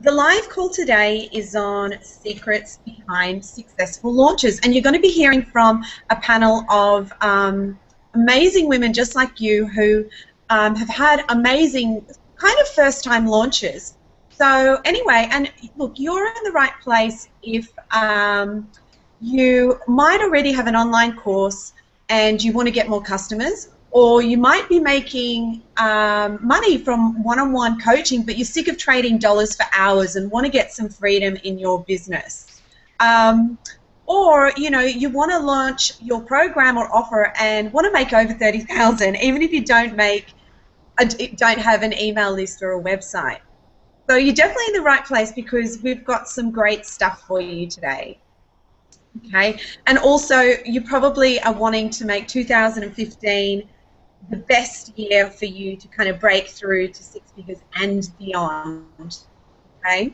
the live call today is on secrets behind successful launches, and you're going to be hearing from a panel of amazing women just like you who have had amazing kind of first-time launches. So anyway, and look, you're in the right place if you might already have an online course and you want to get more customers, or you might be making money from one-on-one coaching, but you're sick of trading dollars for hours and want to get some freedom in your business. Or, you know, you want to launch your program or offer and want to make over $30,000, even if you don't have an email list or a website. So you're definitely in the right place because we've got some great stuff for you today. Okay, and also you probably are wanting to make 2015 the best year for you to kind of break through to six figures and beyond. Okay,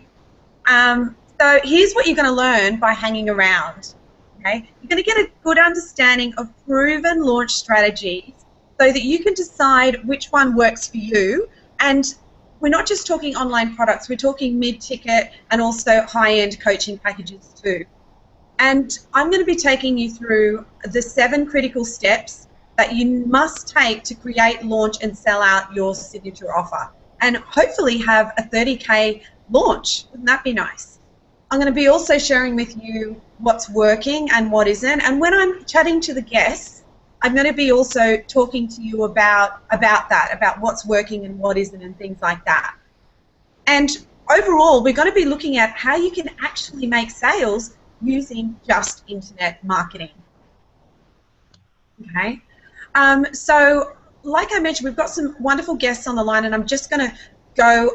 so here's what you're going to learn by hanging around. Okay, you're going to get a good understanding of proven launch strategies so that you can decide which one works for you. And we're not just talking online products, we're talking mid-ticket and also high-end coaching packages too. And I'm going to be taking you through the 7 critical steps that you must take to create, launch, and sell out your signature offer, and hopefully have a 30K launch. Wouldn't that be nice? I'm going to be also sharing with you what's working and what isn't. And when I'm chatting to the guests, I'm going to be also talking to you about that, about what's working and what isn't and things like that. And overall, we're going to be looking at how you can actually make sales using just internet marketing. Okay, so like I mentioned, we've got some wonderful guests on the line, and I'm just going to go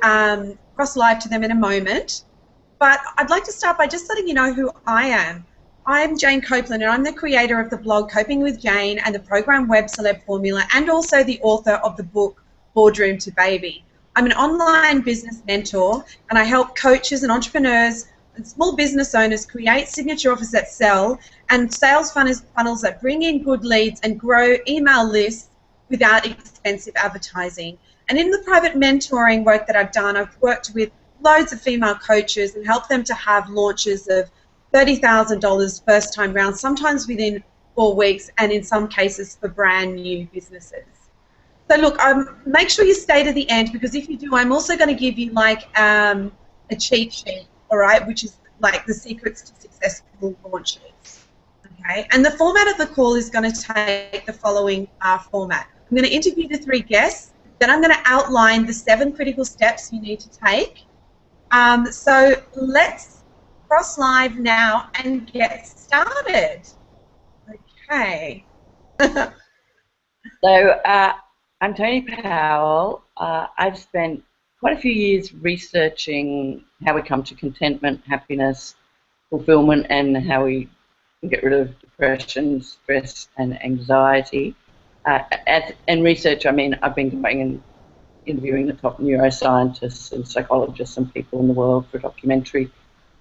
cross live to them in a moment. But I'd like to start by just letting you know who I am. I'm Jane Copeland, and I'm the creator of the blog Coping with Jane and the program Web Celeb Formula, and also the author of the book Boardroom to Baby. I'm an online business mentor, and I help coaches and entrepreneurs and small business owners create signature offers that sell and sales funnels that bring in good leads and grow email lists without expensive advertising. And in the private mentoring work that I've done, I've worked with loads of female coaches and helped them to have launches of $30,000 first time round, sometimes within 4 weeks, and in some cases for brand new businesses. So look, make sure you stay to the end, because if you do, I'm also going to give you like a cheat sheet, all right, which is like the secrets to successful launches. Okay, and the format of the call is going to take the following format. I'm going to interview the 3 guests, then I'm going to outline the 7 critical steps you need to take. So let's cross live now and get started. Okay. So I'm Tony Powell. I've spent quite a few years researching how we come to contentment, happiness, fulfillment, and how we can get rid of depression, stress, and anxiety. And research, I mean, I've been going and interviewing the top neuroscientists and psychologists and people in the world for a documentary.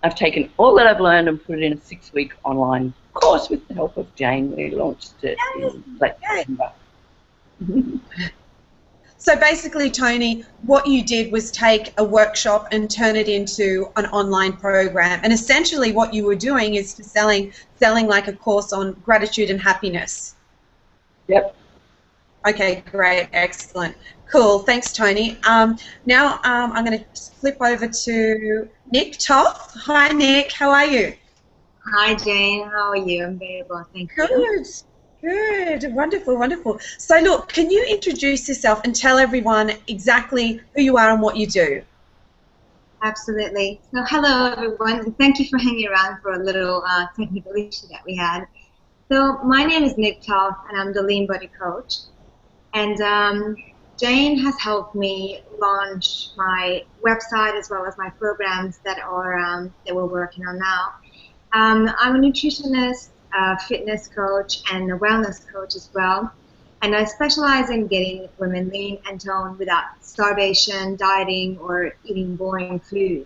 I've taken all that I've learned and put it in a 6-week online course with the help of Jane. We launched it in late December. So basically, Tony, what you did was take a workshop and turn it into an online program. And essentially what you were doing is selling like a course on gratitude and happiness. Yep. Okay, great, excellent. Cool, thanks, Tony. Now I'm going to flip over to Nick Toth. Hi, Nick, how are you? Hi, Jane, how are you? I'm very well, thank you. Good. Good, wonderful, wonderful. So look, can you introduce yourself and tell everyone exactly who you are and what you do? Absolutely. So hello, everyone, and thank you for hanging around for a little technical issue that we had. So my name is Nick Toth, and I'm the Lean Body Coach. And Jane has helped me launch my website as well as my programs that we're working on now. I'm a nutritionist, fitness coach, and a wellness coach as well. And I specialize in getting women lean and toned without starvation, dieting, or eating boring food.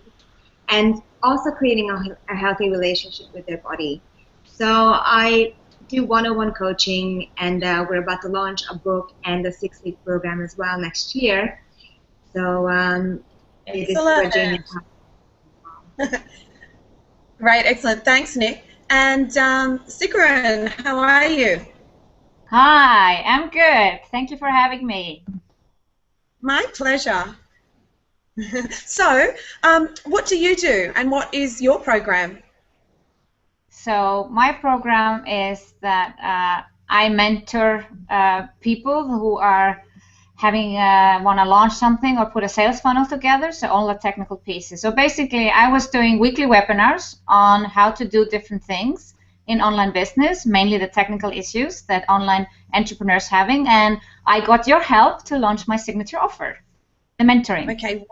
And also creating a healthy relationship with their body. So I do one-on-one coaching, and we're about to launch a book and a 6-week program as well next year. So Excellent. Great, excellent. Thanks, Nick. And Sikaran, how are you? Hi, I'm good. Thank you for having me. My pleasure. So, what do you do, and what is your program? So my program is that I mentor people who are having want to launch something or put a sales funnel together, so all the technical pieces. So basically, I was doing weekly webinars on how to do different things in online business, mainly the technical issues that online entrepreneurs having, and I got your help to launch my signature offer, the mentoring. Okay, wow.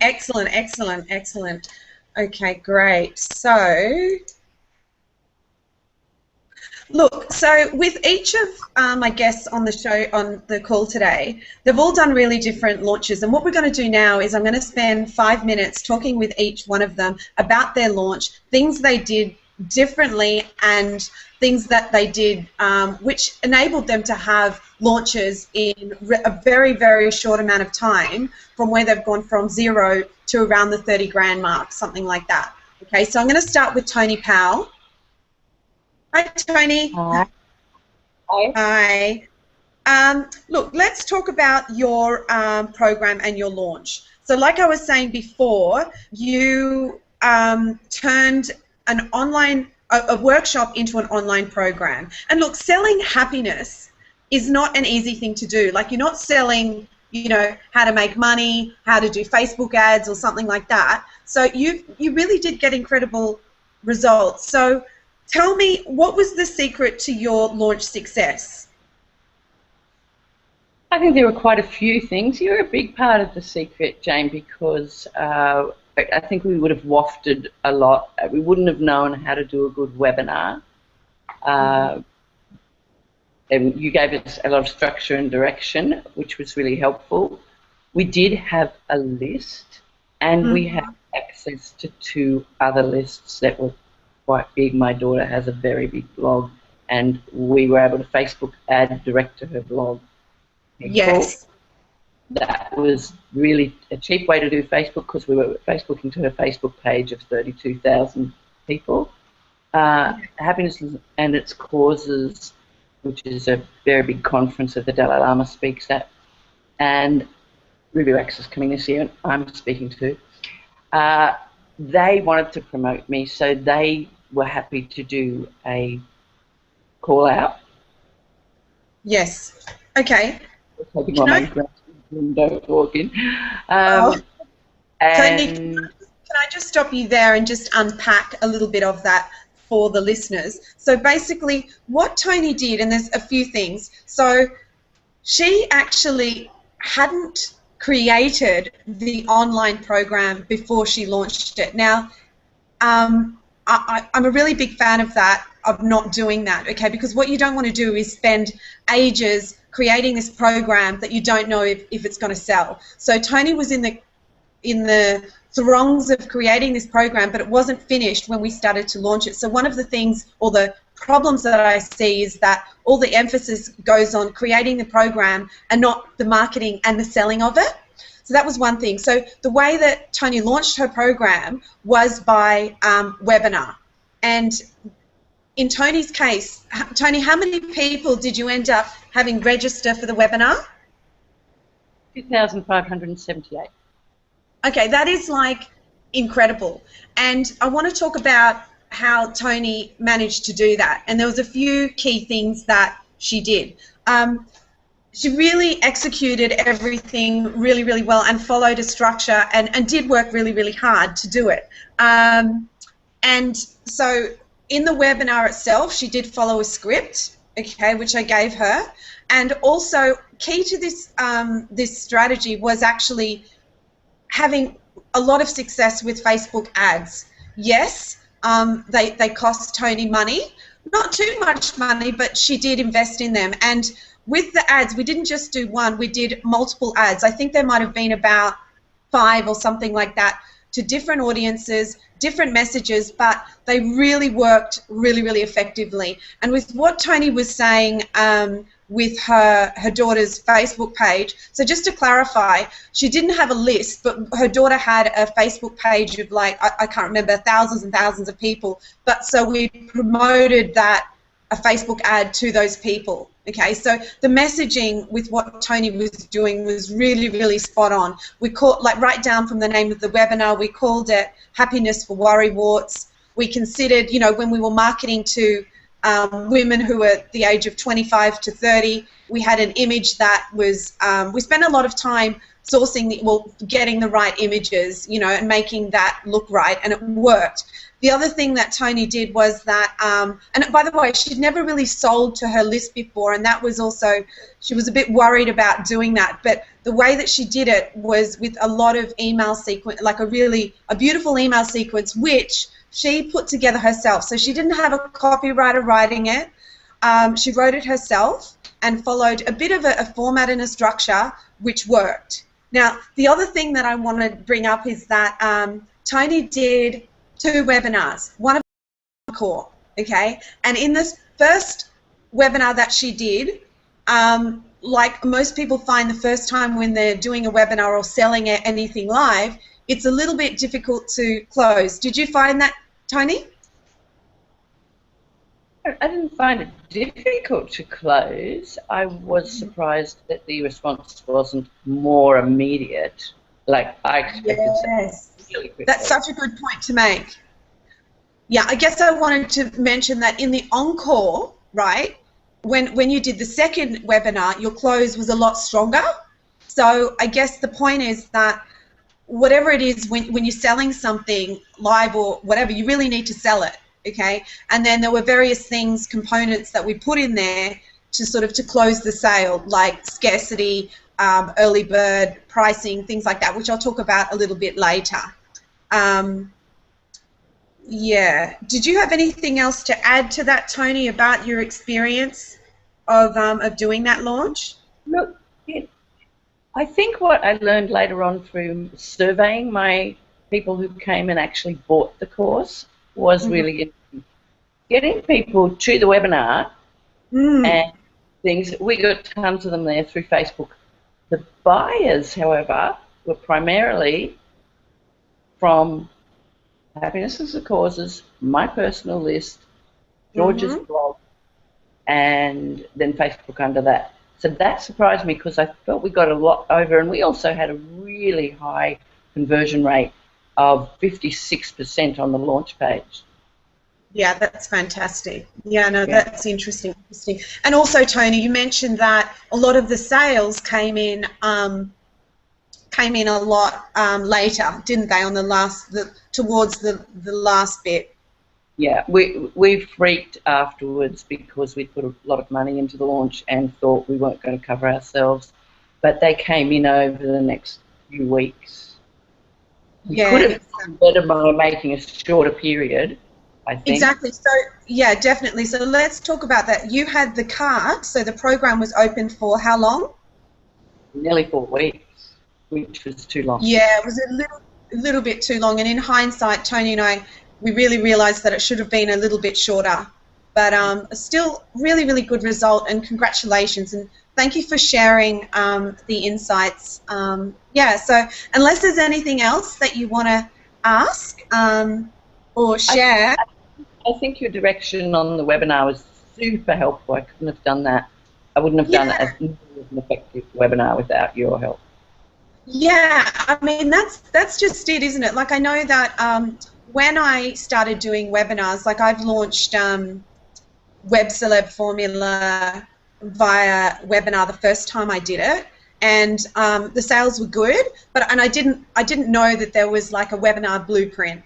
Excellent, excellent, excellent. Okay, great. So, look, so with each of my guests on the show, on the call today, they've all done really different launches. And what we're going to do now is I'm going to spend 5 minutes talking with each one of them about their launch, things they did differently and things that they did which enabled them to have launches in a very, very short amount of time from where they've gone from 0 to around the 30 grand mark, something like that. Okay, so I'm going to start with Tony Powell. Hi, Tony. Hi. Hi. Look, let's talk about your program and your launch. So like I was saying before, you turned an online, a workshop into an online program. And look, selling happiness is not an easy thing to do. Like, you're not selling, you know, how to make money, how to do Facebook ads or something like that. So you really did get incredible results. So tell me, what was the secret to your launch success? I think there were quite a few things. You're a big part of the secret, Jane, because I think we would have wafted a lot. We wouldn't have known how to do a good webinar. And you gave us a lot of structure and direction, which was really helpful. We did have a list, and we had access to 2 other lists that were quite big. My daughter has a very big blog, and we were able to Facebook ad direct to her blog. Yes. That was really a cheap way to do Facebook, because we were Facebooking to her Facebook page of 32,000 people. Happiness and Its Causes, which is a very big conference that the Dalai Lama speaks at, and Ruby Wax is coming this year, and I'm speaking to. They wanted to promote me, so they were happy to do a call out. Yes. Okay. Hoping my grandchildren don't walk in. Tony, And can I just stop you there and just unpack a little bit of that for the listeners? So basically, what Tony did, and there's a few things. So she actually hadn't created the online program before she launched it. Now, I'm a really big fan of that, of not doing that, okay? Because what you don't want to do is spend ages creating this program that you don't know if it's going to sell. So Tony was in the throngs of creating this program, but it wasn't finished when we started to launch it. So one of the things, or the problems that I see, is that all the emphasis goes on creating the program and not the marketing and the selling of it. So that was one thing. So the way that Tony launched her program was by webinar. And in Tony's case, Tony, how many people did you end up having register for the webinar? 2,578. Okay, that is like incredible. And I want to talk about how Tony managed to do that. And there was a few key things that she did. She really executed everything really, really well and followed a structure and did work really, really hard to do it. And so in the webinar itself, she did follow a script, okay, which I gave her. And also, key to this, this strategy was actually having a lot of success with Facebook ads. Yes, they cost Tony money, not too much money, but she did invest in them. And with the ads, we didn't just do one, we did multiple ads. I think there might have been about 5 or something like that to different audiences, different messages, but they really worked really, really effectively. And with what Tony was saying with her daughter's Facebook page. So just to clarify, she didn't have a list, but her daughter had a Facebook page of like, I can't remember, thousands and thousands of people. But so we promoted that, a Facebook ad to those people. Okay, so the messaging with what Tony was doing was really, really spot on. We called, like right down from the name of the webinar, we called it Happiness for Worrywarts. We considered, you know, when we were marketing to women who were the age of 25 to 30, we had an image that was, we spent a lot of time sourcing, getting the right images, you know, and making that look right, and it worked. The other thing that Tony did was that, and by the way, she'd never really sold to her list before, and that was also, she was a bit worried about doing that, but the way that she did it was with a lot of email sequence, like a beautiful email sequence, which she put together herself. So she didn't have a copywriter writing it. She wrote it herself and followed a bit of a format and a structure, which worked. Now, the other thing that I want to bring up is that Tony did 2 webinars, one of them core, okay? And in this first webinar that she did, like most people find the first time when they're doing a webinar or selling anything live, it's a little bit difficult to close. Did you find that, Tony? I didn't find it difficult to close. I was surprised that the response wasn't more immediate, like I expected. Yes. That's such a good point to make. Yeah, I guess I wanted to mention that in the encore, right, when you did the second webinar, your close was a lot stronger. So I guess the point is that whatever it is, when you're selling something live or whatever, you really need to sell it, okay? And then there were various things, components that we put in there to sort of to close the sale, like scarcity, early bird, pricing, things like that, which I'll talk about a little bit later. Yeah. Did you have anything else to add to that, Tony, about your experience of doing that launch? Look, I think what I learned later on through surveying my people who came and actually bought the course was really interesting. Getting people to the webinar and things. We got tons of them there through Facebook. The buyers, however, were primarily from Happiness is the Causes, my personal list, George's blog, and then Facebook under that. So that surprised me because I felt we got a lot over, and we also had a really high conversion rate of 56% on the launch page. Yeah, that's fantastic. Yeah, no, that's interesting. And also, Tony, you mentioned that a lot of the sales came in a lot later, didn't they? On towards the last bit. Yeah, we freaked afterwards because we put a lot of money into the launch and thought we weren't going to cover ourselves, but they came in over the next few weeks. We could have done better by making a shorter period, I think. Exactly. So, yeah, definitely. So let's talk about that. You had the cart, so the program was open for how long? Nearly 4 weeks, which was too long. Yeah, it was a little bit too long. And in hindsight, Tony and I, we really realised that it should have been a little bit shorter. But still, really, really good result, and congratulations. And thank you for sharing the insights. Yeah, so unless there's anything else that you want to ask or share. I think your direction on the webinar was super helpful. I couldn't have done that. I wouldn't have done it as an effective webinar without your help. Yeah, I mean, that's just it, isn't it? Like, I know that when I started doing webinars, like I've launched Web Celeb Formula via webinar the first time I did it, and the sales were good, and I didn't know that there was like a webinar blueprint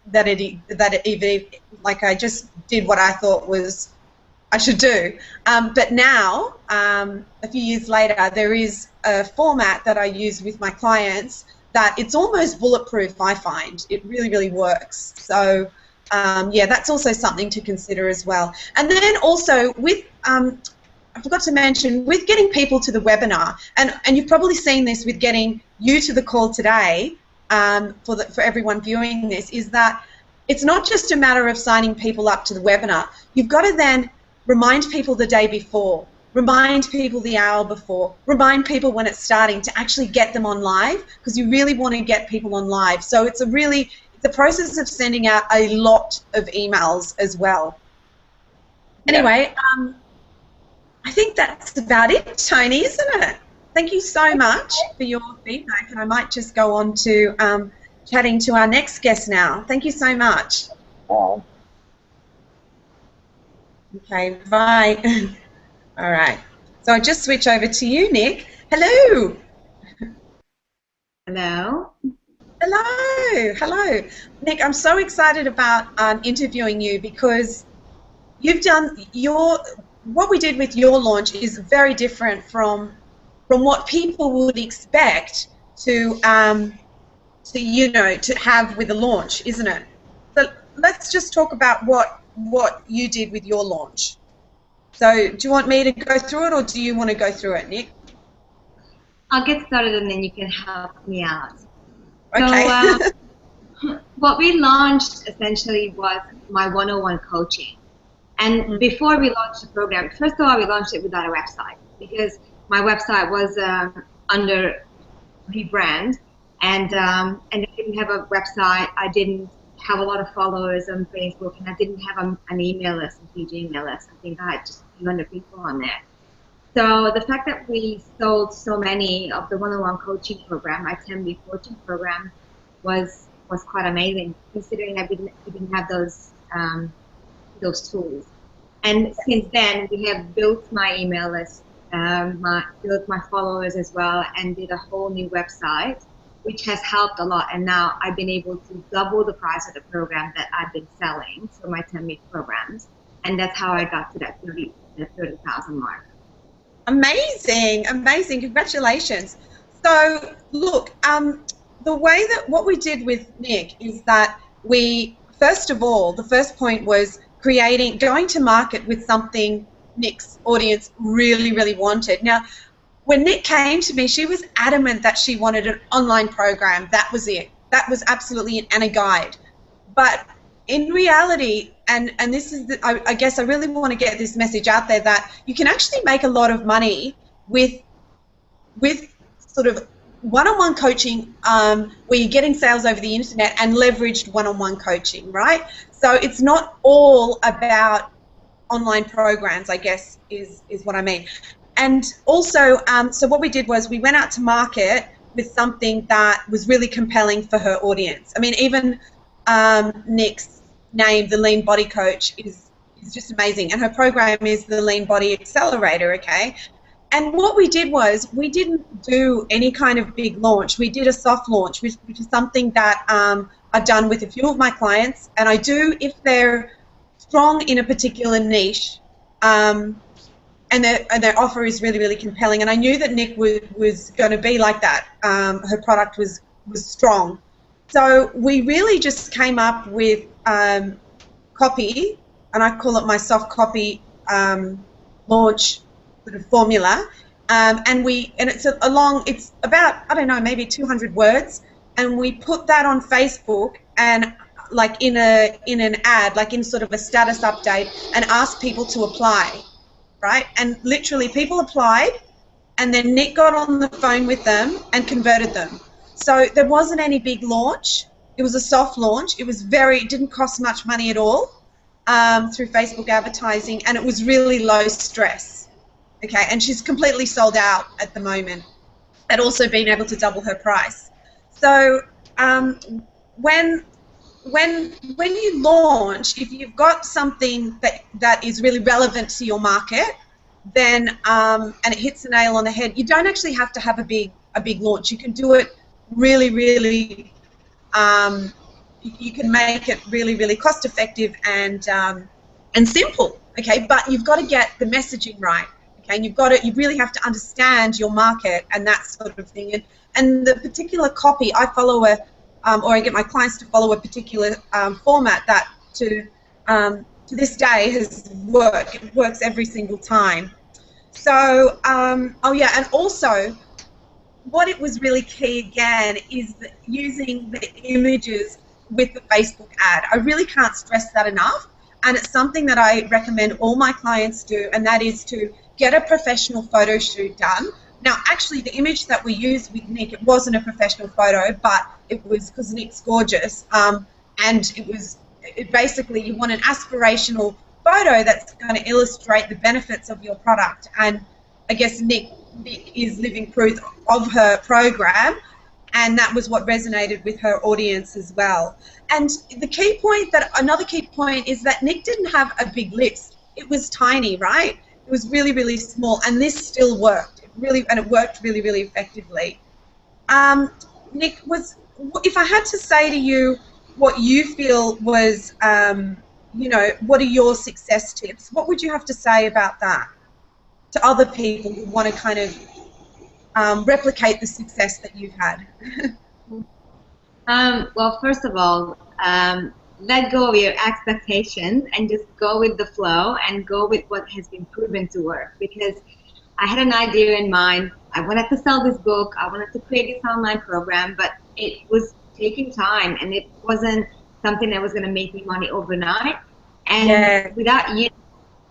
that it even, like, I just did what I thought was I should do. But now, a few years later, there is a format that I use with my clients that it's almost bulletproof, I find. It really, really works. So, yeah, that's also something to consider as well. And then also with, I forgot to mention, with getting people to the webinar, and you've probably seen this with getting you to the call today, for everyone viewing this, is that it's not just a matter of signing people up to the webinar. You've got to then remind people the day before. remind people the hour before, remind people when it's starting to actually get them on live, because you really want to get people on live. So it's a process of sending out a lot of emails as well. Anyway, I think that's about it, Tony, isn't it? Thank you so much for your feedback, and I might just go on to chatting to our next guest now. Thank you so much. Wow. Okay, bye. All right. So I'll just switch over to you, Nick. Hello. Hello. Hello. Hello. Nick, I'm so excited about interviewing you because you've done what we did with your launch is very different from what people would expect to have with a launch, isn't it? So let's just talk about what you did with your launch. So do you want me to go through it, or do you want to go through it, Nick? I'll get started and then you can help me out. Okay. So what we launched essentially was my 101 coaching. And before we launched the program, first of all, we launched it without a website because my website was under rebrand, and I didn't have a website. I didn't have a lot of followers on Facebook, and I didn't have an email list, a huge email list. I think I had just a few hundred people on there. So the fact that we sold so many of the one-on-one coaching program, my 10-week coaching program, was quite amazing, considering we didn't have those tools. And since then, we have built my email list, built my followers as well, and did a whole new website, which has helped a lot. And now I've been able to double the price of the program that I've been selling for my 10-week programs. And that's how I got to that 30,000 mark. Amazing, amazing. Congratulations. So look, the way that what we did with Nick is that we, first of all, the first point was going to market with something Nick's audience really, really wanted. Now, when Nick came to me, she was adamant that she wanted an online program. That was it. That was absolutely it, and a guide. But in reality, and this is, I guess I really want to get this message out there, that you can actually make a lot of money with sort of one-on-one coaching where you're getting sales over the internet and leveraged one-on-one coaching, right? So it's not all about online programs, I guess, is what I mean. And also, so what we did was we went out to market with something that was really compelling for her audience. I mean, even Nick's name, the Lean Body Coach, is just amazing. And her program is the Lean Body Accelerator, okay? And what we did was we didn't do any kind of big launch. We did a soft launch, which is something that I've done with a few of my clients. And I do if they're strong in a particular niche, and their offer is really, really compelling. And I knew that Nick was going to be like that. Her product was strong. So we really just came up with copy, and I call it my soft copy launch sort of formula. And it's it's about, I don't know, maybe 200 words, and we put that on Facebook and like in an ad, like in sort of a status update, and asked people to apply. Right, and literally people applied, and then Nick got on the phone with them and converted them. So there wasn't any big launch. It was a soft launch. It didn't cost much money at all through Facebook advertising, and it was really low stress. Okay, and she's completely sold out at the moment, and also been able to double her price. So when you launch, if you've got something that is really relevant to your market, then and it hits the nail on the head, you don't actually have to have a big launch. You can do it really, really. You can make it really, really cost effective and simple. Okay, but you've got to get the messaging right. Okay, and you really have to understand your market and that sort of thing. And the particular copy, I follow or I get my clients to follow a particular format that to this day has worked. It works every single time. So, oh yeah, and also what it was really key again is using the images with the Facebook ad. I really can't stress that enough. and it's something that I recommend all my clients do, and that is to get a professional photo shoot done. Now, actually, the image that we used with Nick, it wasn't a professional photo, but it was because Nick's gorgeous, and it basically, you want an aspirational photo that's going to illustrate the benefits of your product, and I guess Nick is living proof of her program, and that was what resonated with her audience as well. And the key point, another key point is that Nick didn't have a big list. It was tiny, right? It was really, really small, and this still worked. It worked really, really effectively. Nick, if I had to say to you what you feel was, what are your success tips? What would you have to say about that to other people who want to kind of replicate the success that you've had? Well, first of all, let go of your expectations and just go with the flow and go with what has been proven to work. Because I had an idea in mind. I wanted to sell this book. I wanted to create this online program, but it was taking time, and it wasn't something that was going to make me money overnight. And without you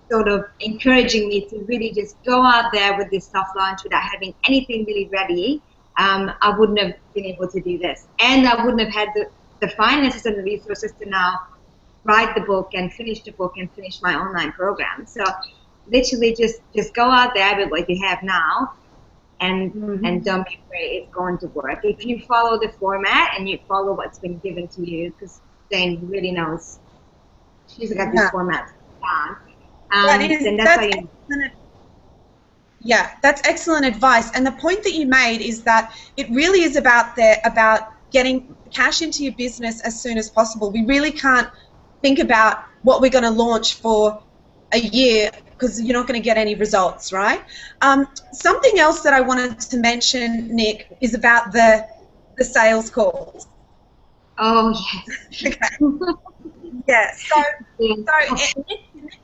sort of encouraging me to really just go out there with this soft launch without having anything really ready, I wouldn't have been able to do this. And I wouldn't have had the finances and the resources to now write the book and finish the book and finish my online program. So literally just go out there with what you have now, and don't be afraid it's going to work. If you follow the format and you follow what's been given to you, because Jane really knows, she's got this format down. That's excellent advice. And the point that you made is that it really is about getting cash into your business as soon as possible. We really can't think about what we're going to launch for a year, because you're not going to get any results, right? Something else that I wanted to mention, Nick, is about the sales calls. Oh, yes. Okay. Yeah, so Nick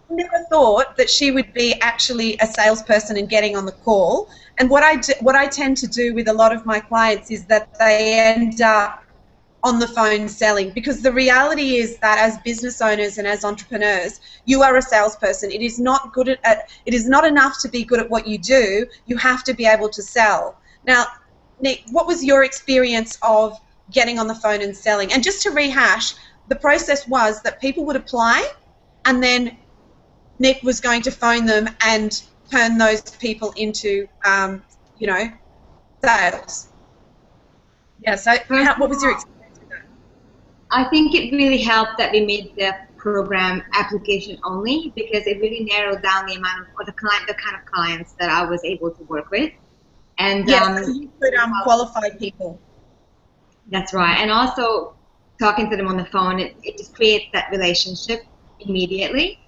never thought that she would be actually a salesperson and getting on the call. And what I tend to do with a lot of my clients is that they end up on the phone selling, because the reality is that as business owners and as entrepreneurs, you are a salesperson. It is not enough to be good at what you do. You have to be able to sell. Now, Nick, what was your experience of getting on the phone and selling? And just to rehash, the process was that people would apply, and then Nick was going to phone them and turn those people into, sales. Yeah. So, what was your experience? I think it really helped that we made the program application only, because it really narrowed down the amount of, or the kind of clients that I was able to work with. And so you could qualify people. That's right. And also talking to them on the phone, it just creates that relationship immediately.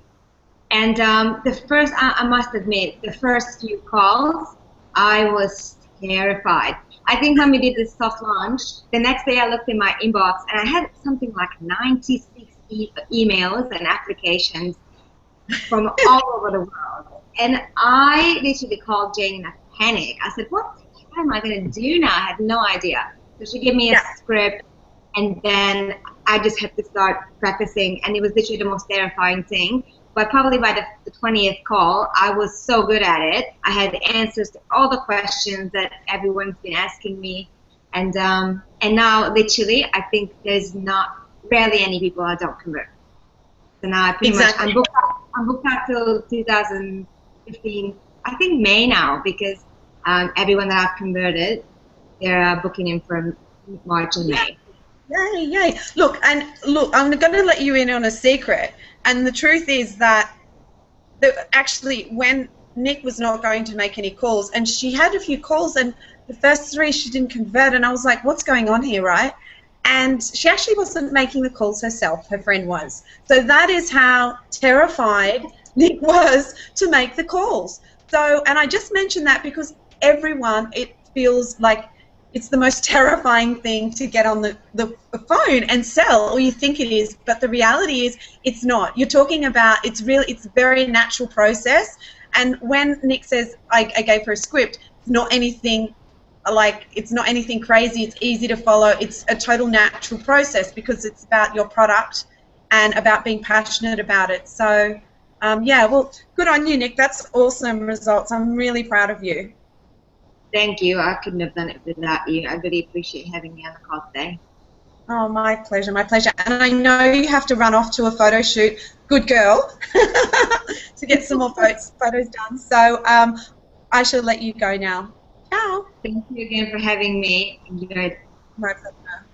And I must admit, the first few calls, I was terrified. I think when we did this soft launch, the next day I looked in my inbox and I had something like 96 emails and applications from all over the world. And I literally called Jane in a panic. I said, what am I going to do now? I had no idea. So she gave me a script, and then I just had to start practicing, and it was literally the most terrifying thing. But probably by the 20th call, I was so good at it. I had the answers to all the questions that everyone's been asking me. And now, literally, I think there's rarely any people I don't convert. So now I pretty much, I'm booked out till 2015, I think May now, because everyone that I've converted, they're booking in for March and May. Yay. Look, I'm going to let you in on a secret. And the truth is that actually when Nick was not going to make any calls, and she had a few calls, and the first 3 she didn't convert, and I was like, what's going on here, right? And she actually wasn't making the calls herself, her friend was. So that is how terrified Nick was to make the calls. So, and I just mentioned that because everyone, it feels like it's the most terrifying thing to get on the phone and sell, or you think it is, but the reality is it's not. You're talking about, it's a very natural process. And when Nick says, I gave her a script, it's not anything crazy, it's easy to follow, it's a total natural process because it's about your product and about being passionate about it. So, yeah, well, good on you, Nick. That's awesome results. I'm really proud of you. Thank you. I couldn't have done it without you. I really appreciate having me on the call today. Oh, my pleasure, my pleasure. And I know you have to run off to a photo shoot. Good girl. To get some more photos done. So I shall let you go now. Ciao. Thank you again for having me. Enjoyed it. My pleasure.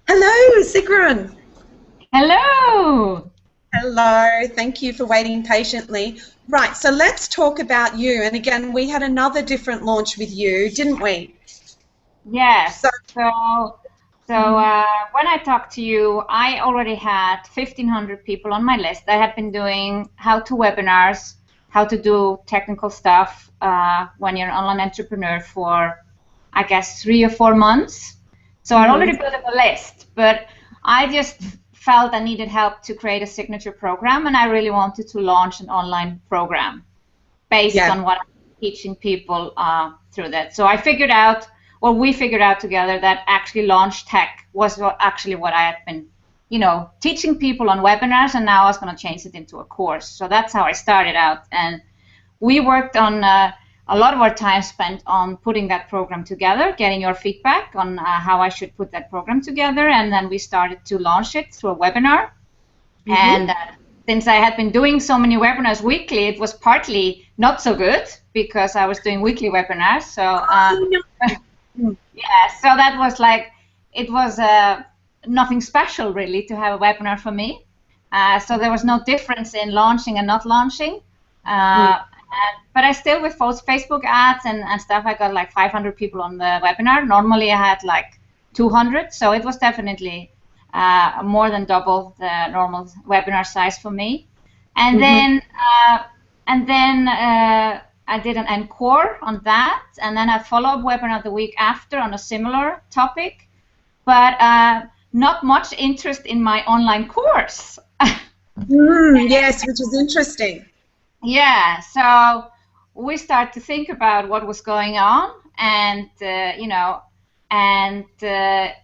Hello, Sigrun. Hello. Hello. Thank you for waiting patiently. Right, so let's talk about you. And again, we had another different launch with you, didn't we? Yes. So when I talked to you, I already had 1,500 people on my list. I had been doing how-to webinars, how to do technical stuff when you're an online entrepreneur for, I guess, 3 or 4 months. So I already built up a list, but I just felt I needed help to create a signature program, and I really wanted to launch an online program based on what I'm teaching people through that. So I figured out, or we figured out together, that actually Launch Tech was actually what I had been, teaching people on webinars, and now I was going to change it into a course. So that's how I started out, and we worked on a lot of our time spent on putting that program together, getting your feedback on how I should put that program together, and then we started to launch it through a webinar. And since I had been doing so many webinars weekly, it was partly not so good because I was doing weekly webinars. So yeah, so that was like, it was nothing special really to have a webinar for me. So there was no difference in launching and not launching. But I still, with Facebook ads and stuff, I got like 500 people on the webinar. Normally I had like 200, so it was definitely more than double the normal webinar size for me. And then I did an encore on that, and then a follow-up webinar the week after on a similar topic, but not much interest in my online course. Yes, which is interesting. Yeah, so we started to think about what was going on, and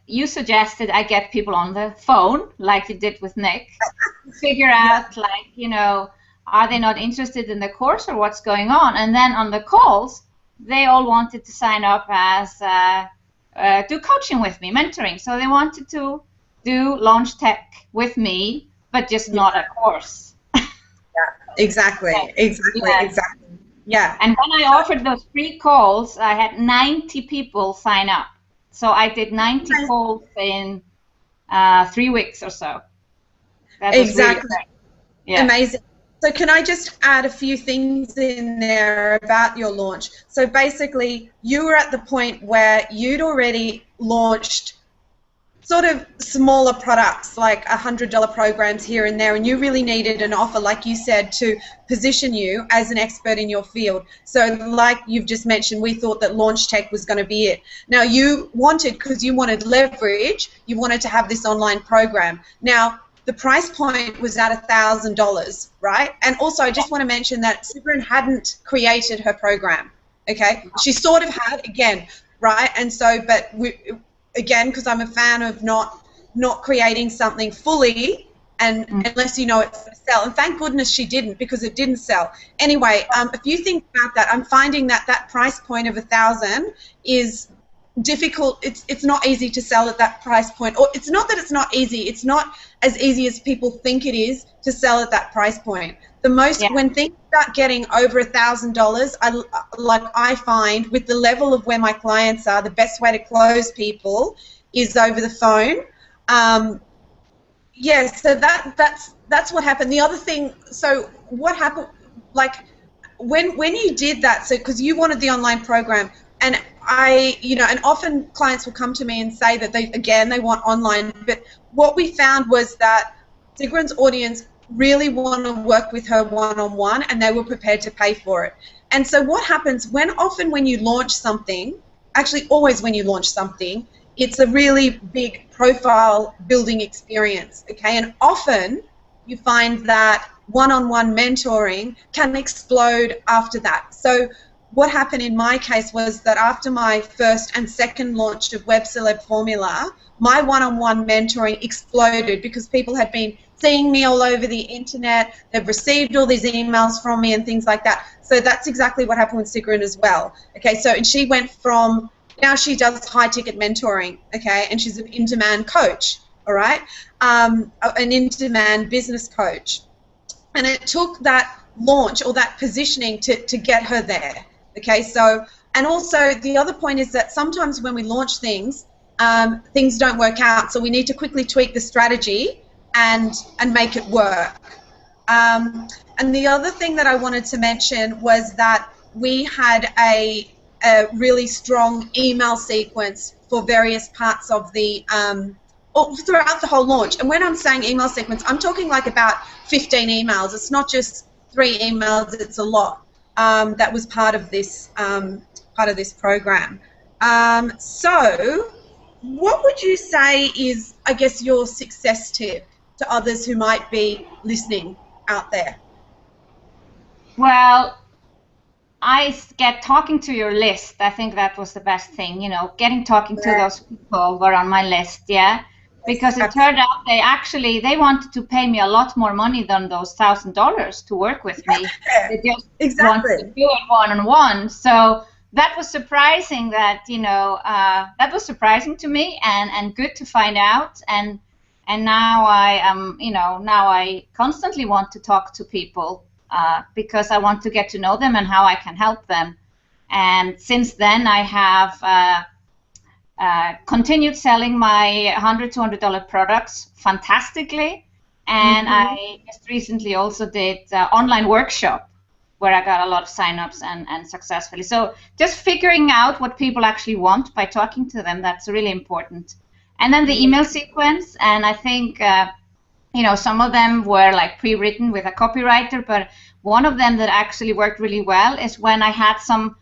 you suggested I get people on the phone, like you did with Nick, to figure out, are they not interested in the course or what's going on? And then on the calls, they all wanted to sign up as do coaching with me, mentoring. So they wanted to do Launch Tech with me, but just not a course. Exactly. Yeah. And when I offered those free calls, I had 90 people sign up. So I did 90 calls in 3 weeks or so. That was exactly. Really amazing. So can I just add a few things in there about your launch? So basically, you were at the point where you'd already launched sort of smaller products, like $100 programs here and there, and you really needed an offer, like you said, to position you as an expert in your field. So like you've just mentioned, we thought that Launch Tech was going to be it. Now you wanted, because you wanted leverage, you wanted to have this online program. Now the price point was at $1,000, right? And also I just want to mention that Sigrun hadn't created her program, okay? She sort of had, again, right? And so, but again, because I'm a fan of not creating something fully and unless you know it's going to sell. And thank goodness she didn't, because it didn't sell. Anyway, a few things about that. I'm finding that that price point of $1,000 is difficult. It's not easy to sell at that price point. Or it's not that it's not easy. It's not as easy as people think it is to sell at that price point. The most, when things start getting over $1,000, I find with the level of where my clients are, the best way to close people is over the phone. Yeah, so that's what happened. The other thing, so what happened, like when you did that, so because you wanted the online program, and and often clients will come to me and say that they want online, but what we found was that Sigrun's audience really want to work with her one-on-one, and they were prepared to pay for it. And so what happens often when you launch something, actually always when you launch something, it's a really big profile building experience, okay? And often you find that one-on-one mentoring can explode after that. So what happened in my case was that after my first and second launch of Web Celeb Formula, my one-on-one mentoring exploded because people had been seeing me all over the internet. They've received all these emails from me and things like that. So that's exactly what happened with Sigrid as well. Okay, so and she went from, now she does high-ticket mentoring, okay, and she's an in-demand coach, all right, an in-demand business coach. And it took that launch or that positioning to get her there, okay? So, and also the other point is that sometimes when we launch things, things don't work out, so we need to quickly tweak the strategy and make it work. And the other thing that I wanted to mention was that we had a really strong email sequence for various parts of the throughout the whole launch. And when I'm saying email sequence, I'm talking like about 15 emails. It's not just 3 emails, it's a lot. That was part of this program. So what would you say is, I guess, your success tip to others who might be listening out there? Well, I get talking to your list. I think that was the best thing, you know, talking to those people were on my list, yeah, because it turned out they wanted to pay me a lot more money than those $1,000 to work with me. They just wanted to do it one-on-one. So that was surprising. That, you know, that was surprising to me and good to find out. And now I am, you know, now I constantly want to talk to people. Because I want to get to know them and how I can help them. And since then, I have continued selling my $100, $200 products fantastically. And I just recently also did online workshop where I got a lot of signups and successfully. So just figuring out what people actually want by talking to them, that's really important. And then the email sequence, and I think you know, some of them were like pre-written with a copywriter, but one of them that actually worked really well is when I had some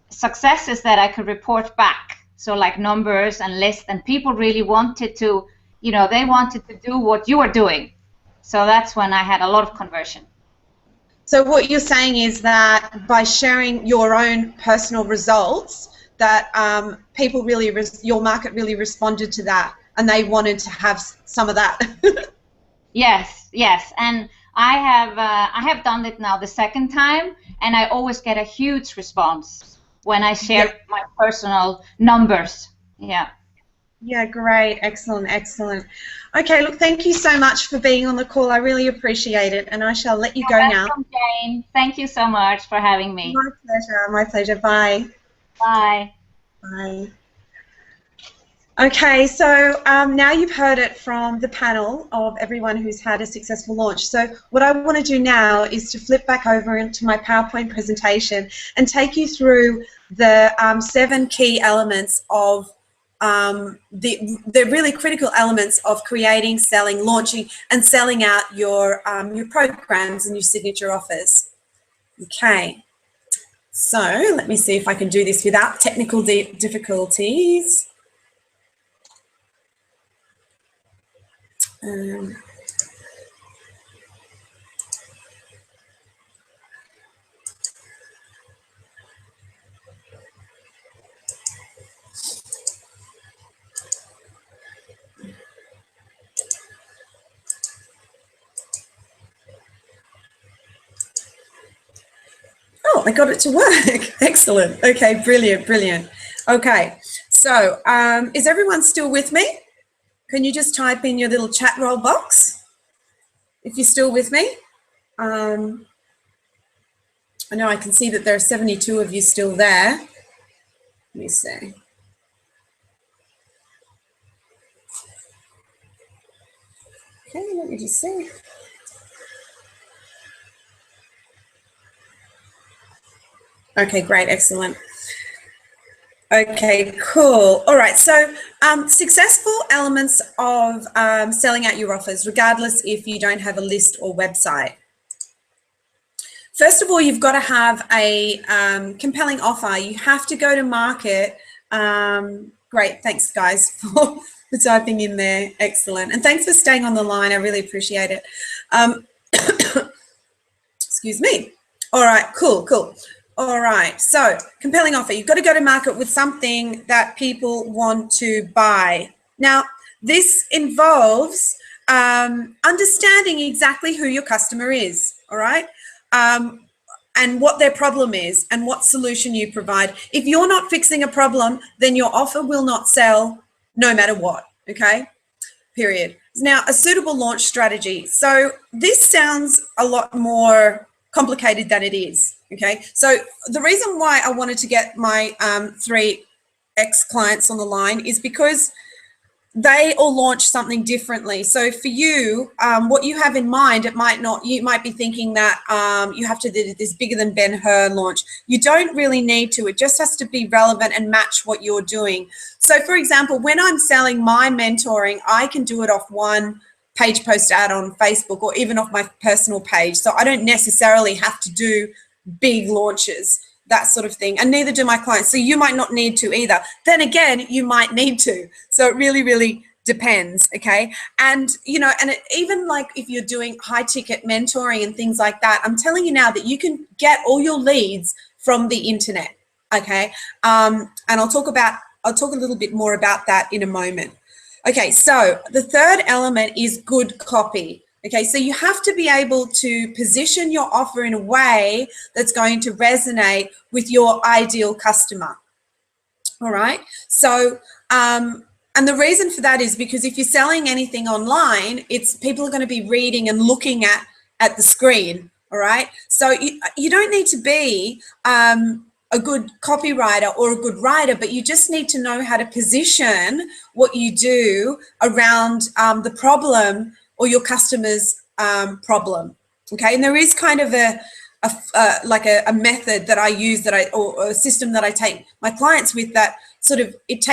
successes that I could report back. So like numbers and lists, and people really wanted to, you know, they wanted to do what you were doing. So that's when I had a lot of conversion. So what you're saying is that by sharing your own personal results, that people really, your market really responded to that, and they wanted to have some of that. Yes, yes, and I have done it now the second time, and I always get a huge response when I share my personal numbers. Yeah. Yeah, great, excellent, excellent. Okay, look, thank you so much for being on the call. I really appreciate it, and I shall let you go now. Jane. Thank you so much for having me. My pleasure, my pleasure. Bye. Bye. Bye. Okay, so now you've heard it from the panel of everyone who's had a successful launch. So what I want to do now is to flip back over into my PowerPoint presentation and take you through the 7 key elements of the really critical elements of creating, selling, launching, and selling out your programs and your signature offers. Okay, so let me see if I can do this without technical difficulties. Oh, I got it to work. Excellent. Okay, brilliant, brilliant. Okay, so is everyone still with me? Can you just type in your little chat roll box if you're still with me? I know I can see that there are 72 of you still there. Let me see. Okay, let me just see. Okay, great, excellent. Okay, cool. All right, so successful elements of selling out your offers, regardless if you don't have a list or website. First of all, you've got to have a compelling offer. You have to go to market. Great, thanks guys for typing in there. Excellent. And thanks for staying on the line. I really appreciate it. Excuse me. All right, cool, cool. All right, so compelling offer. You've got to go to market with something that people want to buy. Now, this involves understanding exactly who your customer is, all right? And what their problem is and what solution you provide. If you're not fixing a problem, then your offer will not sell no matter what, okay? Period. Now, a suitable launch strategy. So this sounds a lot more complicated than it is, okay? So the reason why I wanted to get my 3 ex-clients on the line is because they all launch something differently. So for you, what you have in mind, it might not, you might be thinking that you have to do this bigger than Ben-Hur launch. You don't really need to. It just has to be relevant and match what you're doing. So for example, when I'm selling my mentoring, I can do it off one page post ad on Facebook or even off my personal page. So I don't necessarily have to do big launches, that sort of thing, and neither do my clients. So you might not need to either. Then again, you might need to. So it really, really depends, okay? And, you know, and even like if you're doing high ticket mentoring and things like that, I'm telling you now that you can get all your leads from the internet, okay? And I'll talk a little bit more about that in a moment. Okay, so the third element is good copy. Okay, so you have to be able to position your offer in a way that's going to resonate with your ideal customer. All right, so and the reason for that is because if you're selling anything online, it's people are going to be reading and looking at the screen. All right, so you don't need to be a good copywriter or a good writer, but you just need to know how to position what you do around the problem or your customer's problem, okay? And there is kind of a method that I use or a system that I take my clients with that sort of it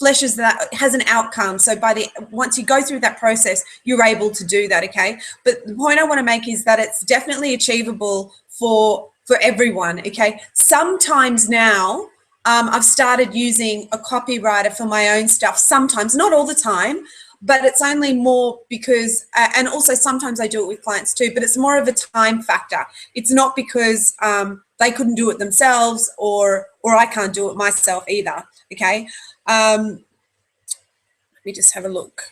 fleshes that, it has an outcome. So once you go through that process, you're able to do that, okay? But the point I want to make is that it's definitely achievable for everyone, okay? Sometimes now, I've started using a copywriter for my own stuff. Sometimes, not all the time, but it's only more because, and also sometimes I do it with clients too, but it's more of a time factor. It's not because they couldn't do it themselves or I can't do it myself either, okay? Let me just have a look.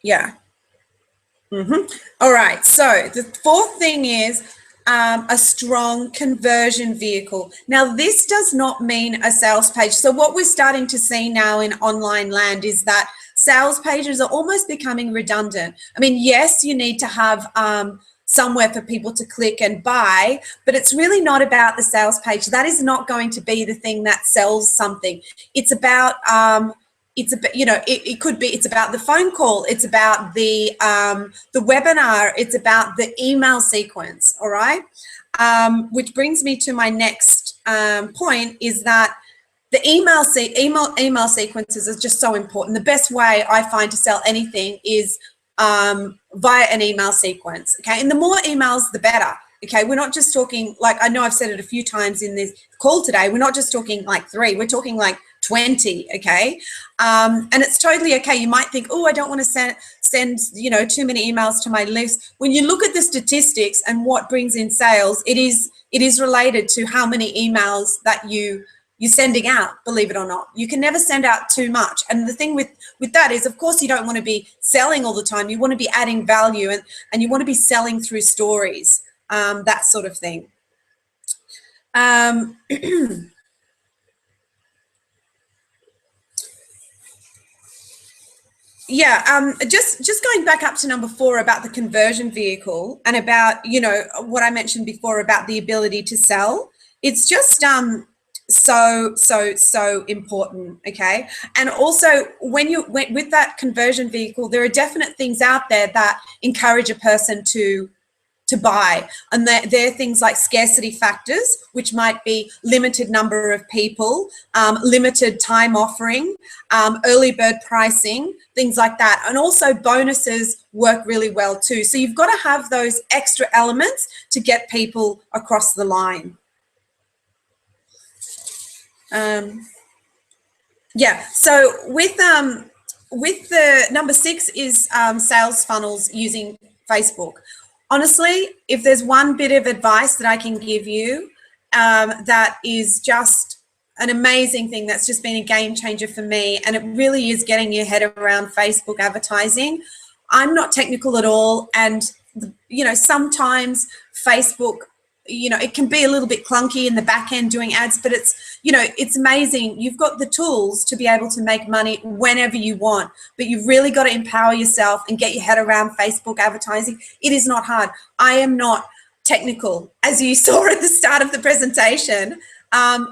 Yeah. All right, so the fourth thing is a strong conversion vehicle. Now, this does not mean a sales page. So what we're starting to see now in online land is that sales pages are almost becoming redundant. I mean, yes, you need to have somewhere for people to click and buy, but it's really not about the sales page. That is not going to be the thing that sells something. It's about you know, it could be, it's about the phone call, it's about the webinar, it's about the email sequence, all right? Which brings me to my next point is that the email sequences are just so important. The best way I find to sell anything is via an email sequence, okay? And the more emails, the better, okay? We're not just talking, like, I know I've said it a few times in this call today, we're not just talking like 3, we're talking like 20, okay? And it's totally okay. You might think, oh, I don't want to send you know, too many emails to my list. When you look at the statistics and what brings in sales, it is related to how many emails that you're sending out, believe it or not. You can never send out too much. And the thing with that is, of course, you don't want to be selling all the time. You want to be adding value and you want to be selling through stories, that sort of thing. Yeah, just going back up to number 4 about the conversion vehicle and about, you know, what I mentioned before about the ability to sell. It's just so important, okay? And also with that conversion vehicle, there are definite things out there that encourage a person to buy, and they're things like scarcity factors, which might be limited number of people, limited time offering, early bird pricing, things like that. And also bonuses work really well too. So you've got to have those extra elements to get people across the line. Yeah, so with the number 6 is sales funnels using Facebook. Honestly, if there's one bit of advice that I can give you, that is just an amazing thing that's just been a game changer for me, and it really is getting your head around Facebook advertising. I'm not technical at all, and you know, sometimes Facebook, you know, it can be a little bit clunky in the back end doing ads, but it's, you know, it's amazing. You've got the tools to be able to make money whenever you want, but you've really got to empower yourself and get your head around Facebook advertising. It is not hard. I am not technical, as you saw at the start of the presentation.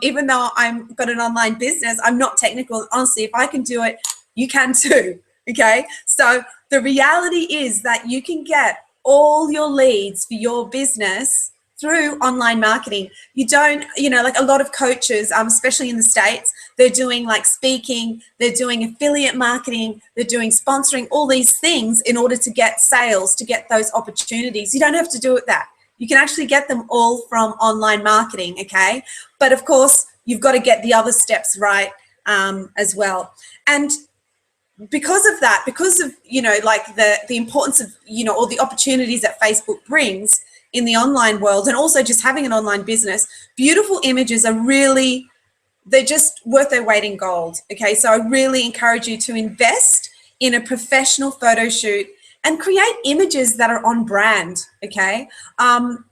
Even though I've got an online business, I'm not technical. Honestly, if I can do it, you can too. Okay, so the reality is that you can get all your leads for your business through online marketing. You don't, you know, like a lot of coaches, especially in the States, they're doing like speaking, they're doing affiliate marketing, they're doing sponsoring, all these things in order to get sales, to get those opportunities. You don't have to do it that. You can actually get them all from online marketing, okay? But of course, you've got to get the other steps right as well. And because of that, because of, you know, like the importance of, you know, all the opportunities that Facebook brings in the online world, and also just having an online business, beautiful images are really, they're just worth their weight in gold, okay? So I really encourage you to invest in a professional photo shoot and create images that are on brand, okay?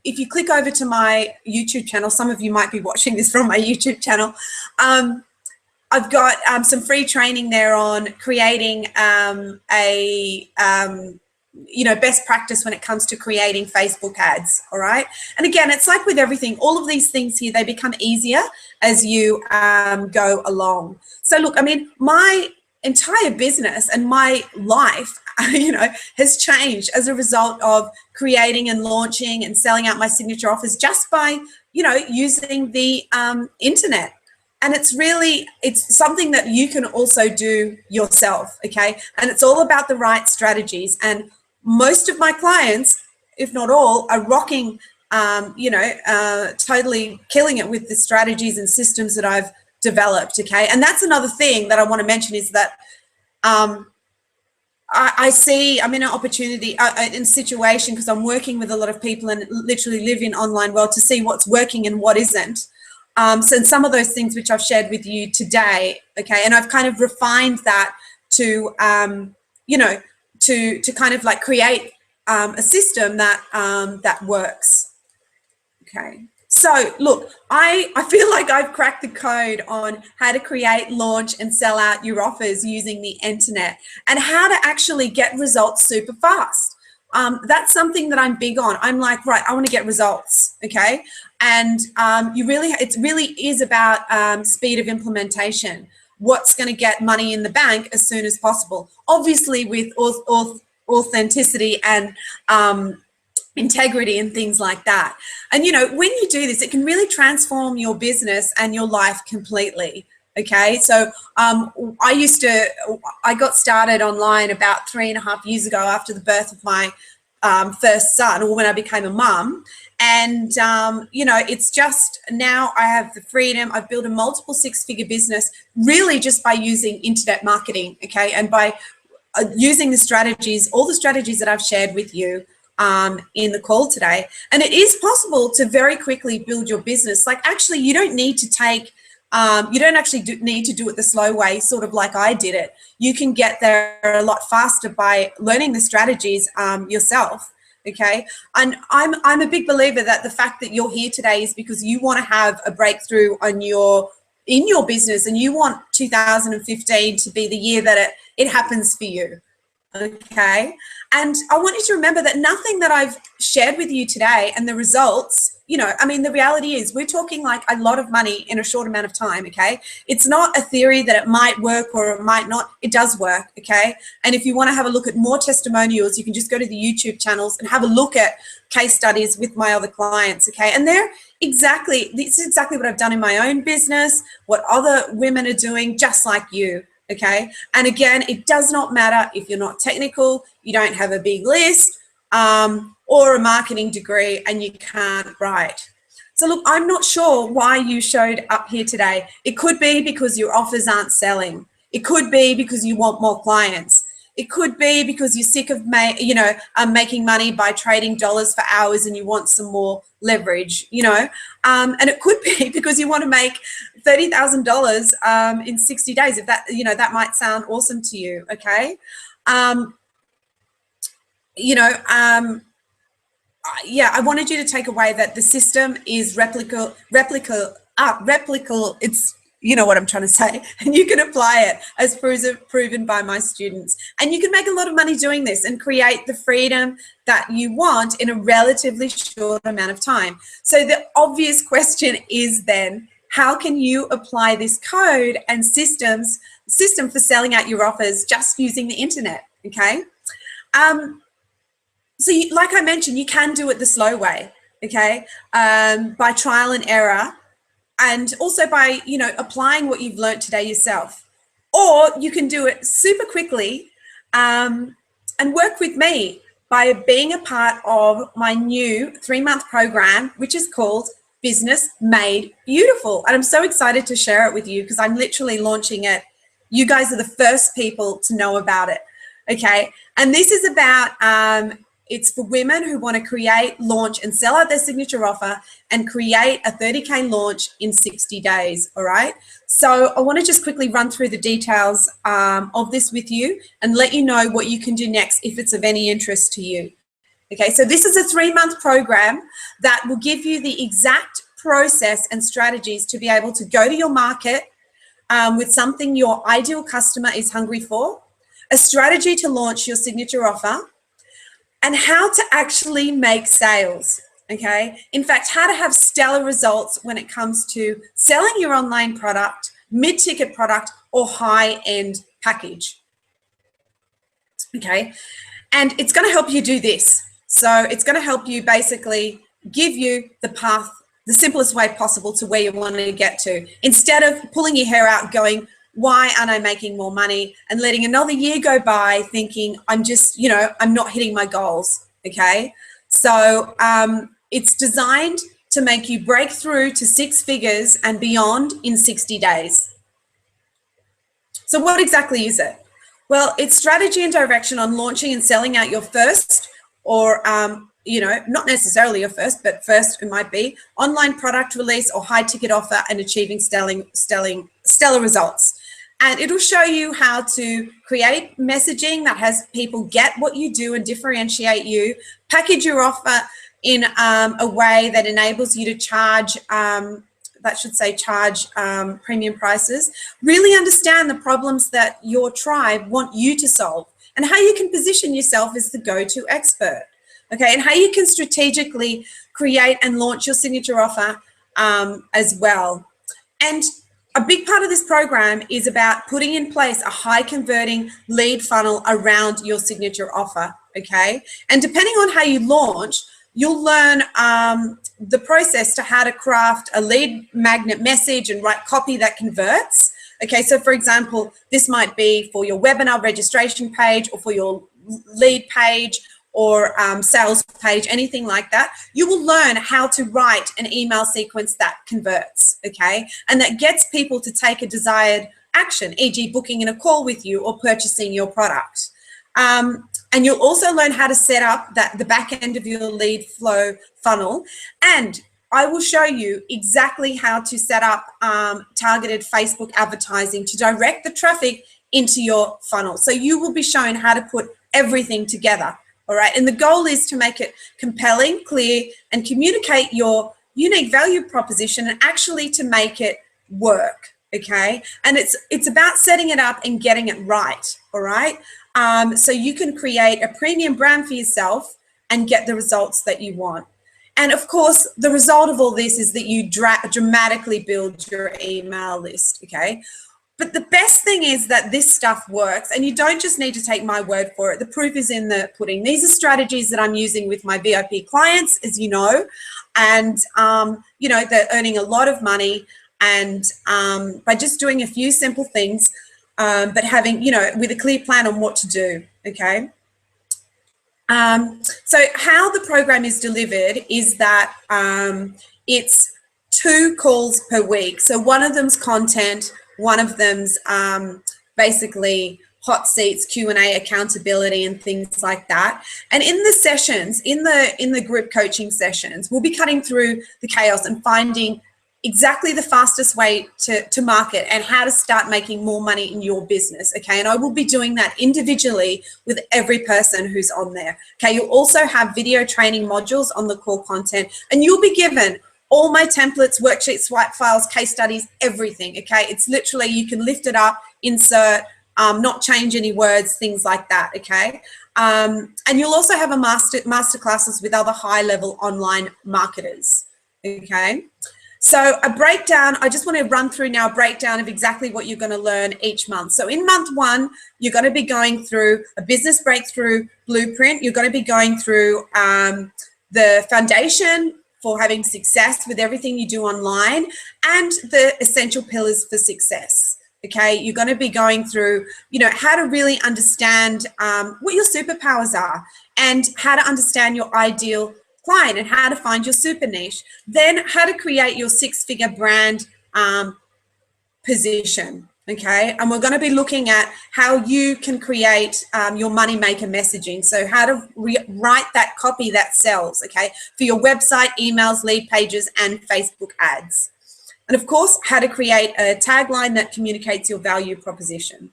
If you click over to my YouTube channel, some of you might be watching this from my YouTube channel, I've got some free training there on creating you know, best practice when it comes to creating Facebook ads, all right? And again, it's like with everything, all of these things here, they become easier as you go along. So look, I mean, my entire business and my life, you know, has changed as a result of creating and launching and selling out my signature offers just by, you know, using the internet. And it's really, it's something that you can also do yourself, okay? And it's all about the right strategies. And most of my clients, if not all, are rocking, you know, totally killing it with the strategies and systems that I've developed, okay? And that's another thing that I want to mention is that I see, I'm in an opportunity, in a situation, because I'm working with a lot of people and literally live in online world, to see what's working and what isn't. So some of those things which I've shared with you today, okay, and I've kind of refined that to, you know, to kind of like create a system that that works, okay. So look, I feel like I've cracked the code on how to create, launch, and sell out your offers using the internet, and how to actually get results super fast. That's something that I'm big on. I'm like, right, I want to get results, okay? And it really is about speed of implementation. What's going to get money in the bank as soon as possible, obviously with authenticity and integrity and things like that. And, you know, when you do this, it can really transform your business and your life completely. Okay, so I got started online about 3.5 years ago after the birth of my first son, or when I became a mum. And, you know, it's just now I have the freedom. I've built a multiple six-figure business really just by using internet marketing, okay, and by using the strategies, all the strategies that I've shared with you in the call today. And it is possible to very quickly build your business. Like, actually, you don't need to take you don't actually need to do it the slow way, sort of like I did it. You can get there a lot faster by learning the strategies yourself, okay? And I'm a big believer that the fact that you're here today is because you want to have a breakthrough in your business, and you want 2015 to be the year that it happens for you, okay? And I want you to remember that nothing that I've shared with you today and the results, you know, I mean, the reality is we're talking like a lot of money in a short amount of time, okay? It's not a theory that it might work or it might not. It does work, okay? And if you want to have a look at more testimonials, you can just go to the YouTube channels and have a look at case studies with my other clients, okay? And this is exactly what I've done in my own business, what other women are doing just like you. Okay, and again, it does not matter if you're not technical, you don't have a big list or a marketing degree, and you can't write. So look, I'm not sure why you showed up here today. It could be because your offers aren't selling. It could be because you want more clients. It could be because you're sick of making money by trading dollars for hours and you want some more leverage, and it could be because you want to make $30,000 in 60 days. If that, that might sound awesome to you. Okay. Yeah, I wanted you to take away that the system is replicable. It's, you know what I'm trying to say, and you can apply it as proven by my students. And you can make a lot of money doing this and create the freedom that you want in a relatively short amount of time. So the obvious question is then, how can you apply this code and system for selling out your offers just using the internet? Okay. So like I mentioned, you can do it the slow way, okay, by trial and error, and also by, applying what you've learned today yourself. Or you can do it super quickly and work with me by being a part of my new 3-month program, which is called Business Made Beautiful. And I'm so excited to share it with you because I'm literally launching it. You guys are the first people to know about it, okay? And this is about... it's for women who want to create, launch, and sell out their signature offer and create a 30K launch in 60 days, all right? So I want to just quickly run through the details of this with you and let you know what you can do next if it's of any interest to you. Okay, so this is a 3-month program that will give you the exact process and strategies to be able to go to your market with something your ideal customer is hungry for, a strategy to launch your signature offer, and how to actually make sales, okay? In fact, how to have stellar results when it comes to selling your online product, mid-ticket product, or high-end package, okay? And it's gonna help you do this. So it's gonna help you basically give you the path, the simplest way possible to where you wanna get to, instead of pulling your hair out going, why aren't I making more money, and letting another year go by thinking I'm just, I'm not hitting my goals, okay? So it's designed to make you break through to 6 figures and beyond in 60 days. So what exactly is it? Well, it's strategy and direction on launching and selling out your first, or not necessarily your first, but first it might be, online product release or high ticket offer, and achieving stellar results. And it'll show you how to create messaging that has people get what you do and differentiate you, package your offer in a way that enables you to charge, premium prices, really understand the problems that your tribe want you to solve, and how you can position yourself as the go-to expert, okay, and how you can strategically create and launch your signature offer as well. And a big part of this program is about putting in place a high converting lead funnel around your signature offer, okay? And depending on how you launch, you'll learn the process to how to craft a lead magnet message and write copy that converts. Okay, so for example, this might be for your webinar registration page or for your lead page or sales page, anything like that. You will learn how to write an email sequence that converts, okay? And that gets people to take a desired action, e.g. booking in a call with you or purchasing your product. And you'll also learn how to set up the back end of your lead flow funnel. And I will show you exactly how to set up targeted Facebook advertising to direct the traffic into your funnel. So you will be shown how to put everything together. All right, and the goal is to make it compelling, clear, and communicate your unique value proposition, and actually to make it work, okay? And it's about setting it up and getting it right, all right? So you can create a premium brand for yourself and get the results that you want. And of course, the result of all this is that you dramatically build your email list, okay? But the best thing is that this stuff works, and you don't just need to take my word for it. The proof is in the pudding. These are strategies that I'm using with my VIP clients, as you know, and they're earning a lot of money, and by just doing a few simple things, but having, with a clear plan on what to do, okay? So how the program is delivered is that it's 2 calls per week. So one of them's content, one of them's basically hot seats, Q&A, accountability, and things like that. And in the sessions, in the group coaching sessions, we'll be cutting through the chaos and finding exactly the fastest way to market and how to start making more money in your business, okay? And I will be doing that individually with every person who's on there, okay? You'll also have video training modules on the core content, and you'll be given all my templates, worksheets, swipe files, case studies, everything, okay? It's literally, you can lift it up, insert, not change any words, things like that, okay? And you'll also have a master classes with other high-level online marketers, okay? So a breakdown, I just want to run through now a breakdown of exactly what you're going to learn each month. So in month 1, you're going to be going through a business breakthrough blueprint. You're going to be going through the foundation for having success with everything you do online and the essential pillars for success. Okay, you're going to be going through, you know, how to really understand what your superpowers are and how to understand your ideal client and how to find your super niche. Then how to create your 6-figure brand position, okay? And we're going to be looking at how you can create your money maker messaging. So how to write that copy that sells, okay? For your website, emails, lead pages, and Facebook ads. And of course, how to create a tagline that communicates your value proposition.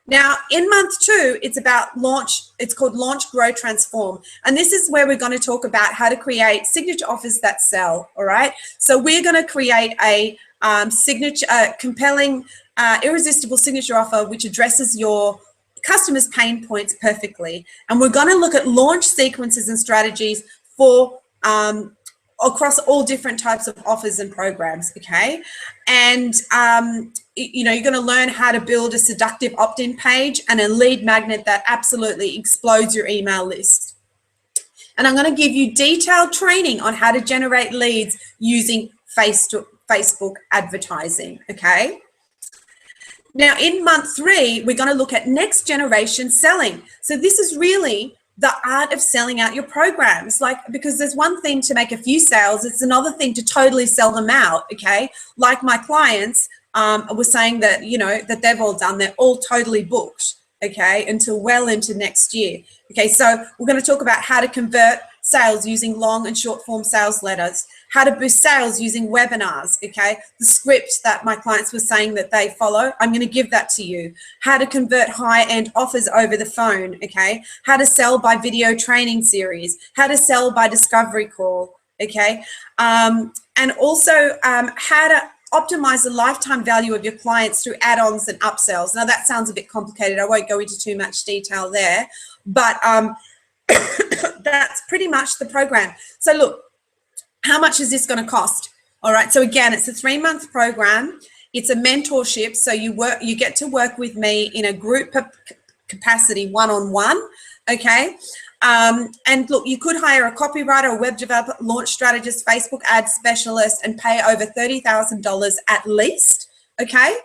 Now, in month 2, it's about launch. It's called Launch, Grow, Transform. And this is where we're going to talk about how to create signature offers that sell, all right? So we're going to create a compelling, irresistible signature offer which addresses your customers' pain points perfectly. And we're going to look at launch sequences and strategies for across all different types of offers and programs, okay? And you know, you're going to learn how to build a seductive opt-in page and a lead magnet that absolutely explodes your email list. And I'm going to give you detailed training on how to generate leads using Facebook advertising, okay? Now, in month 3, we're going to look at next generation selling. So this is really the art of selling out your programs, like, because there's one thing to make a few sales, it's another thing to totally sell them out, okay? Like my clients were saying that, you know, that they've all done, they're all totally booked, okay, until well into next year. Okay, so we're going to talk about how to convert sales using long and short form sales letters, how to boost sales using webinars, okay, the script that my clients were saying that they follow, I'm going to give that to you, how to convert high-end offers over the phone, okay, how to sell by video training series, how to sell by discovery call, okay, and also how to optimize the lifetime value of your clients through add-ons and upsells. Now that sounds a bit complicated, I won't go into too much detail there, but that's pretty much the program. So look, how much is this going to cost? All right, so again, it's a 3-month program. It's a mentorship, so you get to work with me in a group capacity, one-on-one, okay? And look, you could hire a copywriter, a web developer, launch strategist, Facebook ad specialist, and pay over $30,000 at least, okay?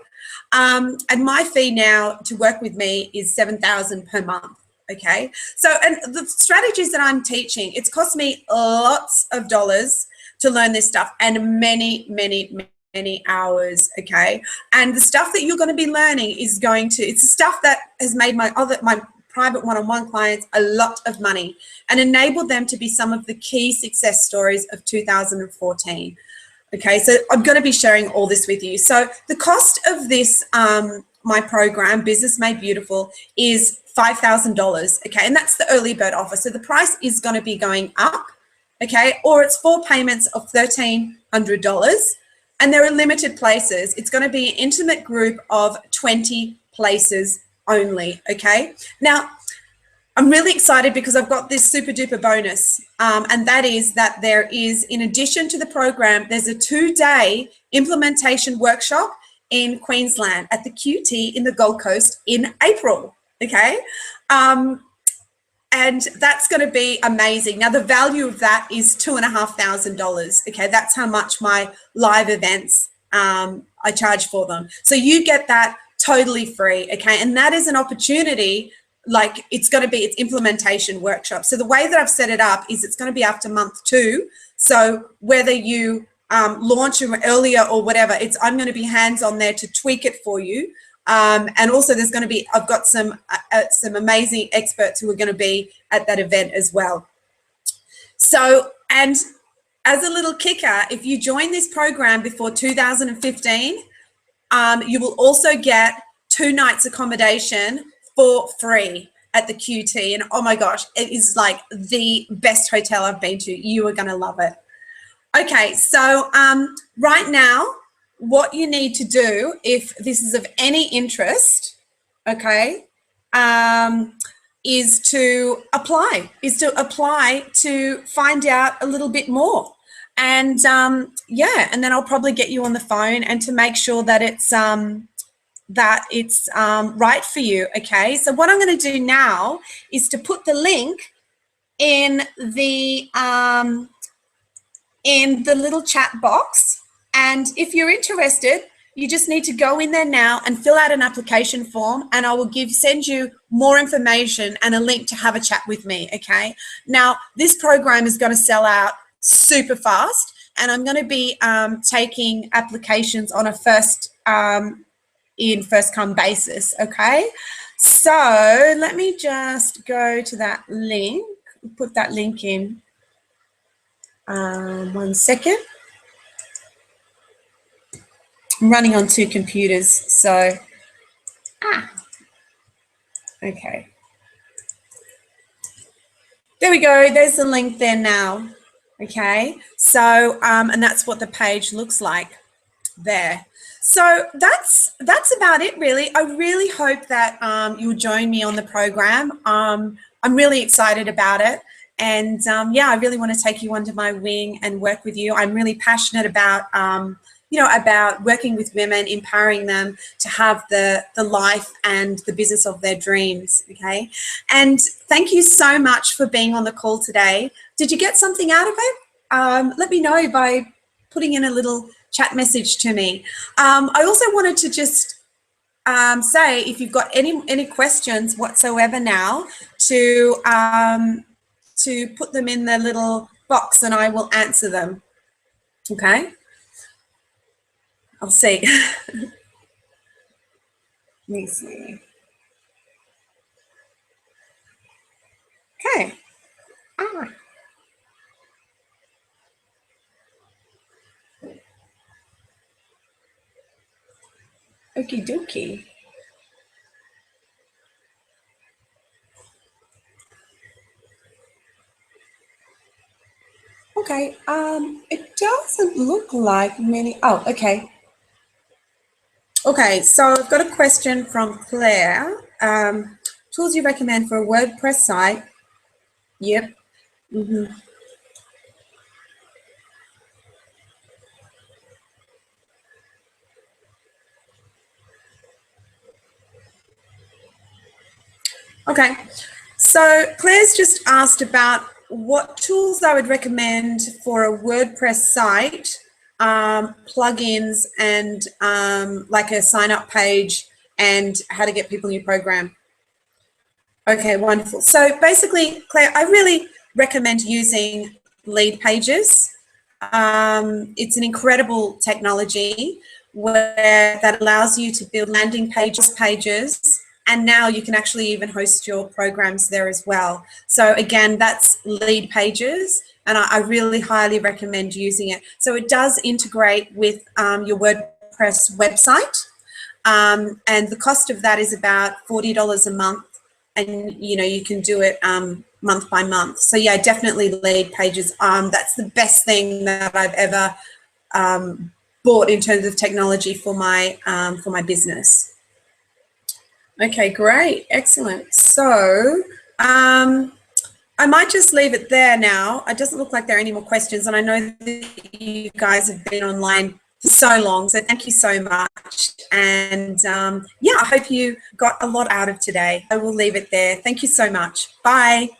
And my fee now to work with me is $7,000 per month. Okay, so, and the strategies that I'm teaching, it's cost me lots of dollars to learn this stuff and many hours, okay? And the stuff that you're going to be learning is it's the stuff that has made my private one-on-one clients a lot of money and enabled them to be some of the key success stories of 2014. Okay, so I'm going to be sharing all this with you. So the cost of this, my program, Business Made Beautiful, is $5,000, okay, and that's the early bird offer. So the price is going to be going up, okay, or it's 4 payments of $1,300, and there are limited places. It's going to be an intimate group of 20 places only, okay. Now, I'm really excited because I've got this super duper bonus, and that is that there is, in addition to the program, there's a 2-day implementation workshop in Queensland at the QT in the Gold Coast in April. Okay, and that's going to be amazing. Now, the value of that is $2,500. Okay, that's how much my live events I charge for them. So you get that totally free. Okay, and that is an opportunity. Like, it's implementation workshop. So the way that I've set it up is it's going to be after month 2. So whether you launch earlier or whatever, I'm going to be hands on there to tweak it for you. And also there's going to be, I've got some amazing experts who are going to be at that event as well. So, and as a little kicker, if you join this program before 2015, you will also get 2 nights accommodation for free at the QT. And oh my gosh, it is like the best hotel I've been to. You are going to love it. Okay, so right now, what you need to do, if this is of any interest, okay, is to apply to find out a little bit more. And yeah, and then I'll probably get you on the phone and to make sure that it's right for you. Okay, so what I'm going to do now is to put the link in the little chat box, and if you're interested, you just need to go in there now and fill out an application form, and I will send you more information and a link to have a chat with me. Okay, now this program is going to sell out super fast, and I'm going to be taking applications on a first come basis. Okay, so let me just go to that link, put that link in. 1 second. I'm running on 2 computers, so okay. There we go. There's the link there now. Okay, so and that's what the page looks like there. So that's about it, really. I really hope that you'll join me on the program. I'm really excited about it, and yeah, I really want to take you under my wing and work with you. I'm really passionate about about working with women, empowering them to have the life and the business of their dreams. Okay, and thank you so much for being on the call today. Did you get something out of it? Let me know by putting in a little chat message to me. I also wanted to just say, if you've got any questions whatsoever now, to put them in the little box and I will answer them. Okay, I'll see. Let me see. Okay. Okie dokie. Okay, it doesn't look like many. Oh, okay. Okay, so I've got a question from Claire. Tools you recommend for a WordPress site? Yep. Okay, so Claire's just asked about what tools I would recommend for a WordPress site, plugins, and like a sign-up page, and how to get people in your program. Okay, wonderful. So basically, Claire, I really recommend using lead pages. It's an incredible technology that allows you to build landing pages, and now you can actually even host your programs there as well. So again, that's lead pages, and I really highly recommend using it. So it does integrate with your WordPress website, and the cost of that is about $40 a month, and you can do it month by month. So yeah, definitely lead pages. That's the best thing that I've ever bought in terms of technology for my business. Okay, great, excellent. So I might just leave it there now. It doesn't look like there are any more questions, and I know that you guys have been online for so long, so thank you so much. And yeah, I hope you got a lot out of today. I will leave it there. Thank you so much. Bye.